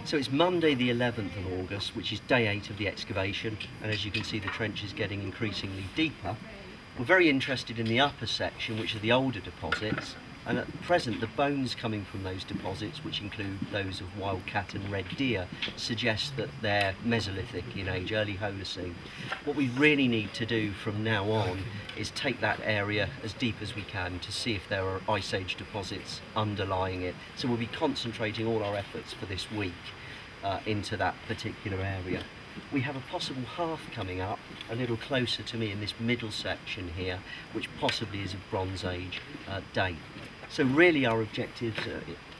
So it's Monday the 11th of August, which is day 8 of the excavation, and as you can see the trench is getting increasingly deeper. We're very interested in the upper section, which are the older deposits, and at present the bones coming from those deposits, which include those of wildcat and red deer, suggest that they're Mesolithic in age, early Holocene. What we really need to do from now on is take that area as deep as we can to see if there are Ice Age deposits underlying it. So we'll be concentrating all our efforts for this week into that particular area. We have a possible hearth coming up a little closer to me in this middle section here, which possibly is of Bronze Age date. So really our objectives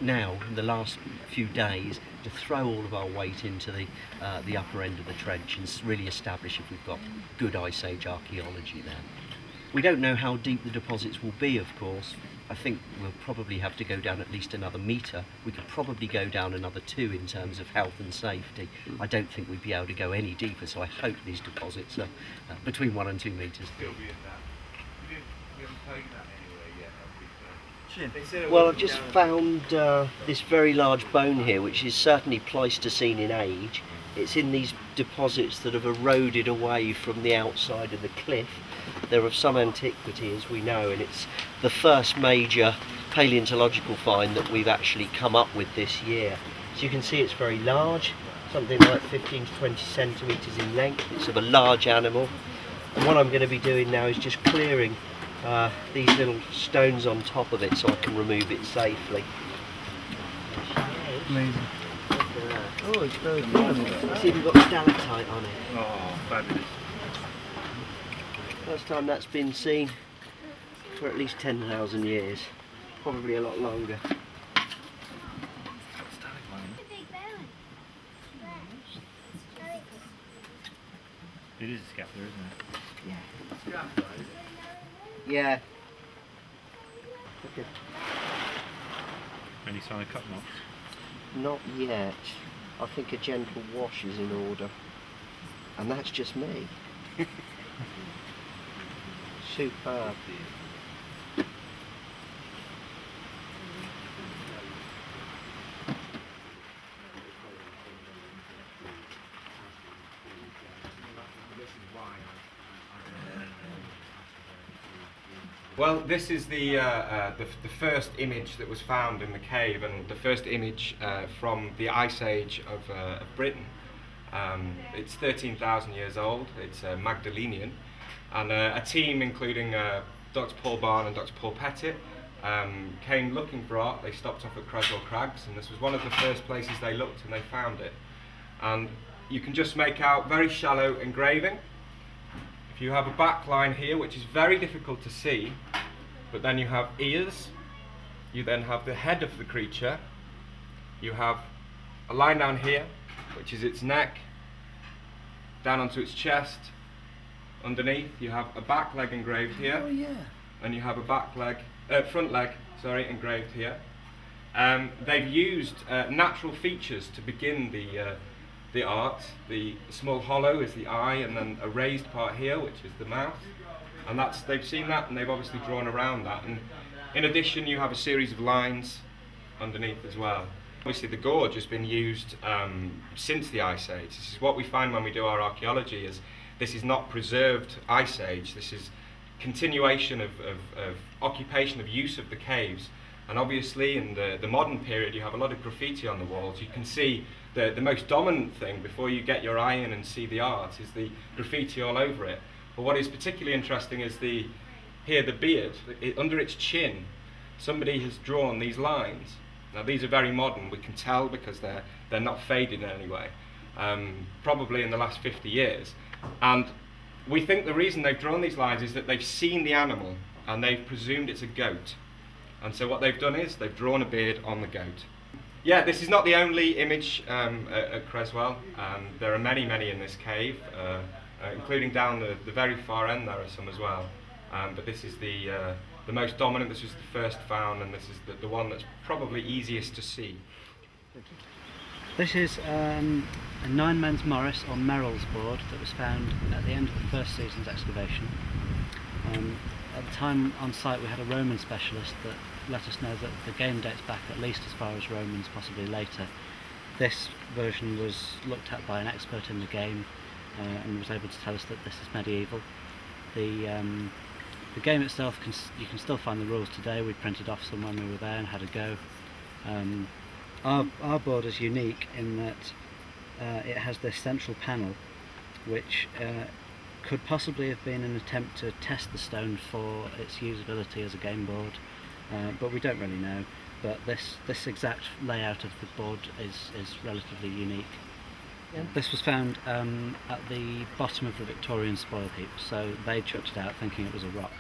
now, in the last few days, to throw all of our weight into the upper end of the trench and really establish if we've got good Ice Age archaeology there. We don't know how deep the deposits will be, of course. I think we'll probably have to go down at least another metre. We could probably go down another 2 in terms of health and safety. I don't think we'd be able to go any deeper, so I hope these deposits are between 1 and 2 metres. Well, I've just found this very large bone here, which is certainly Pleistocene in age. It's in these deposits that have eroded away from the outside of the cliff. They're of some antiquity, as we know, and it's the first major paleontological find that we've actually come up with this year. So you can see it's very large, something like 15 to 20 centimetres in length. It's of a large animal, and what I'm going to be doing now is just clearing these little stones on top of it so I can remove it safely. Amazing. Oh, it's very good. It's even got stalactite on it. Oh, fabulous. First time that's been seen for at least 10,000 years, probably a lot longer. It is a scapular, isn't it? Yeah. Yeah. Okay. Any sign of cut marks? Not yet. I think a gentle wash is in order. And that's just me. Superb. Well, this is the first image that was found in the cave, and the first image from the Ice Age of Britain. It's 13,000 years old. It's Magdalenian, and a team including Dr. Paul Barn and Dr. Paul Pettit came looking for art. They stopped off at Creswell Crags, and this was one of the first places they looked, and they found it. And you can just make out very shallow engraving. You have a back line here, which is very difficult to see, but then you have ears, you then have the head of the creature, you have a line down here, which is its neck, down onto its chest, underneath you have a back leg engraved here, and you have a front leg, sorry, engraved here. They've used natural features to begin the art. The small hollow is the eye, and then a raised part here, which is the mouth, and they've seen that, and they've obviously drawn around that. And in addition, you have a series of lines underneath as well. Obviously, the gorge has been used since the Ice Age. This is what we find when we do our archaeology. Is this is not preserved Ice Age. This is continuation of occupation of use of the caves. And obviously, in the modern period, you have a lot of graffiti on the walls. You can see the most dominant thing before you get your eye in and see the art is the graffiti all over it. But what is particularly interesting is the beard. Under its chin, somebody has drawn these lines. Now these are very modern. We can tell because they're not faded in any way. Probably in the last 50 years. And we think the reason they've drawn these lines is that they've seen the animal and they've presumed it's a goat. And so what they've done is they've drawn a beard on the goat. Yeah, this is not the only image at Creswell. There are many, many in this cave, including down the very far end there are some as well. But this is the most dominant. This was the first found, and this is the one that's probably easiest to see. This is a 9-men's Morris on Merrill's board that was found at the end of the first season's excavation. At the time on site we had a Roman specialist that let us know that the game dates back at least as far as Romans, possibly later. This version was looked at by an expert in the game and was able to tell us that this is medieval. The game itself, you can still find the rules today. We printed off some when we were there and had a go. Our board is unique in that it has this central panel which could possibly have been an attempt to test the stone for its usability as a game board, but we don't really know. But this exact layout of the board is relatively unique. Yeah. This was found at the bottom of the Victorian spoil heap, so they chucked it out thinking it was a rock.